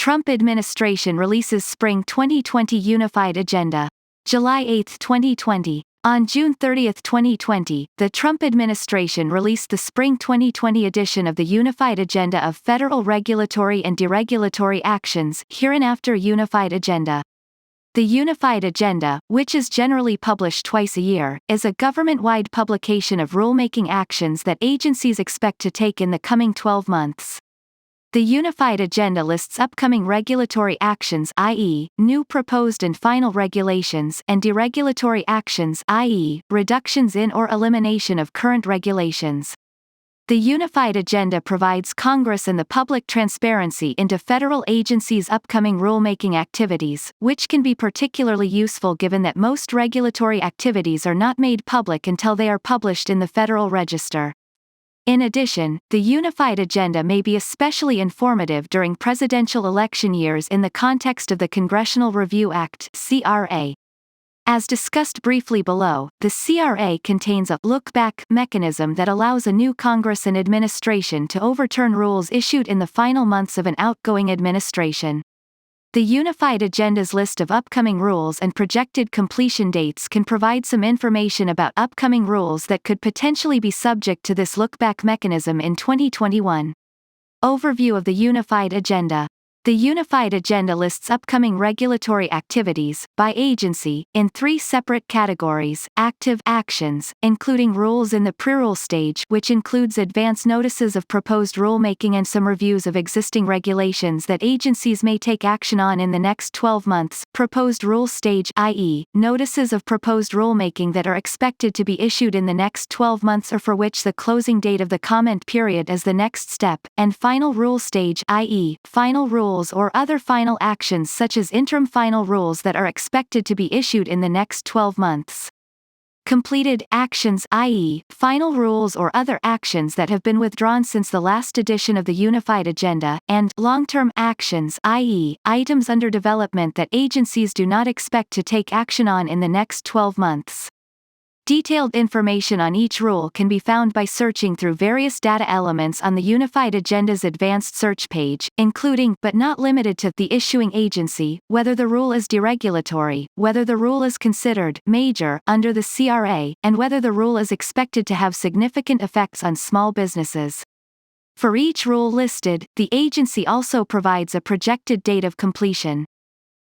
Trump administration releases Spring 2020 Unified Agenda. July 8, 2020. On June 30, 2020, the Trump administration released the Spring 2020 edition of the Unified Agenda of Federal Regulatory and Deregulatory Actions, hereinafter Unified Agenda. The Unified Agenda, which is generally published twice a year, is a government-wide publication of rulemaking actions that agencies expect to take in the coming 12 months. The Unified Agenda lists upcoming regulatory actions, i.e., new proposed and final regulations, and deregulatory actions, i.e., reductions in or elimination of current regulations. The Unified Agenda provides Congress and the public transparency into federal agencies' upcoming rulemaking activities, which can be particularly useful given that most regulatory activities are not made public until they are published in the Federal Register. In addition, the Unified Agenda may be especially informative during presidential election years in the context of the Congressional Review Act (CRA). As discussed briefly below, the CRA contains a lookback mechanism that allows a new Congress and administration to overturn rules issued in the final months of an outgoing administration. The Unified Agenda's list of upcoming rules and projected completion dates can provide some information about upcoming rules that could potentially be subject to this lookback mechanism in 2021. Overview of the Unified Agenda. The Unified Agenda lists upcoming regulatory activities, by agency, in 3 separate categories: active actions, including rules in the pre-rule stage, which includes advance notices of proposed rulemaking and some reviews of existing regulations that agencies may take action on in the next 12 months, proposed rule stage, i.e., notices of proposed rulemaking that are expected to be issued in the next 12 months or for which the closing date of the comment period is the next step, and final rule stage, i.e., final rules or other final actions such as interim final rules that are expected to be issued in the next 12 months. Completed actions, i.e., final rules or other actions that have been withdrawn since the last edition of the Unified Agenda, and long-term actions, i.e., items under development that agencies do not expect to take action on in the next 12 months. Detailed information on each rule can be found by searching through various data elements on the Unified Agenda's advanced search page, including, but not limited to, the issuing agency, whether the rule is deregulatory, whether the rule is considered major under the CRA, and whether the rule is expected to have significant effects on small businesses. For each rule listed, the agency also provides a projected date of completion.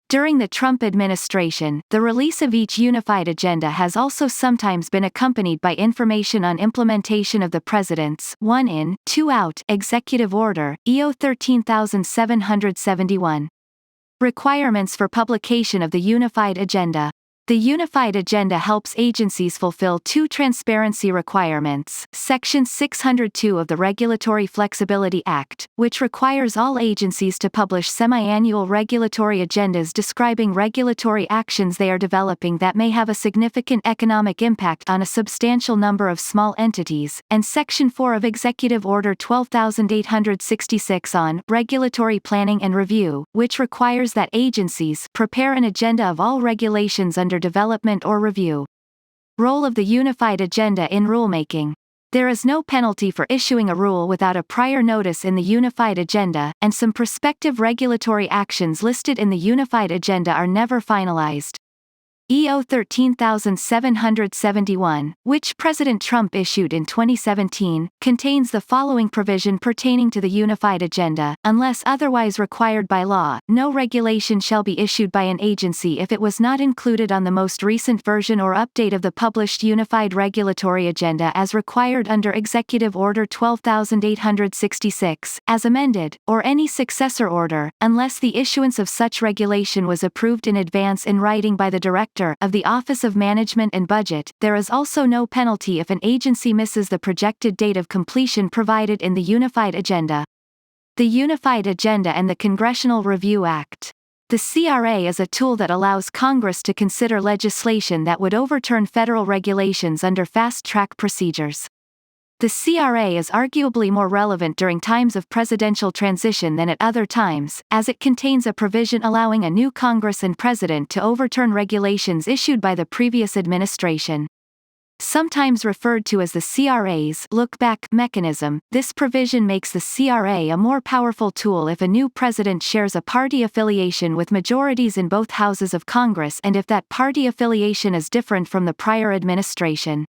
During the Trump administration, the release of each Unified Agenda has also sometimes been accompanied by information on implementation of the President's 1 in, 2 out Executive Order, EO 13771. Requirements for publication of the Unified Agenda. The Unified Agenda helps agencies fulfill 2 transparency requirements: Section 602 of the Regulatory Flexibility Act, which requires all agencies to publish semi-annual regulatory agendas describing regulatory actions they are developing that may have a significant economic impact on a substantial number of small entities, and Section 4 of Executive Order 12866 on regulatory planning and review, which requires that agencies prepare an agenda of all regulations under development or review. Role of the Unified Agenda in rulemaking. There is no penalty for issuing a rule without a prior notice in the Unified Agenda, and some prospective regulatory actions listed in the Unified Agenda are never finalized. EO 13771, which President Trump issued in 2017, contains the following provision pertaining to the Unified Agenda: unless otherwise required by law, no regulation shall be issued by an agency if it was not included on the most recent version or update of the published Unified Regulatory Agenda as required under Executive Order 12866, as amended, or any successor order, unless the issuance of such regulation was approved in advance in writing by the Director of the Office of Management and Budget. There is also no penalty if an agency misses the projected date of completion provided in the Unified Agenda. The Unified Agenda and the Congressional Review Act. The CRA is a tool that allows Congress to consider legislation that would overturn federal regulations under fast-track procedures. The CRA is arguably more relevant during times of presidential transition than at other times, as it contains a provision allowing a new Congress and President to overturn regulations issued by the previous administration. Sometimes referred to as the CRA's lookback mechanism, this provision makes the CRA a more powerful tool if a new president shares a party affiliation with majorities in both houses of Congress and if that party affiliation is different from the prior administration.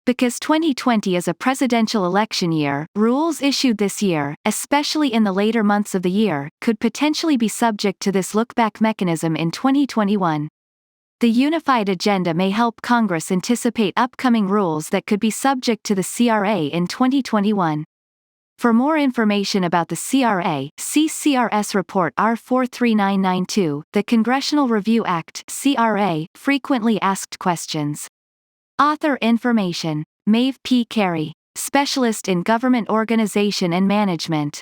Because 2020 is a presidential election year, rules issued this year, especially in the later months of the year, could potentially be subject to this lookback mechanism in 2021. The unified agenda may help Congress anticipate upcoming rules that could be subject to the CRA in 2021. For more information about the CRA, see CRS Report R43992, the Congressional Review Act (CRA), Frequently Asked Questions. Author information: Maeve P. Carey, Specialist in Government Organization and Management.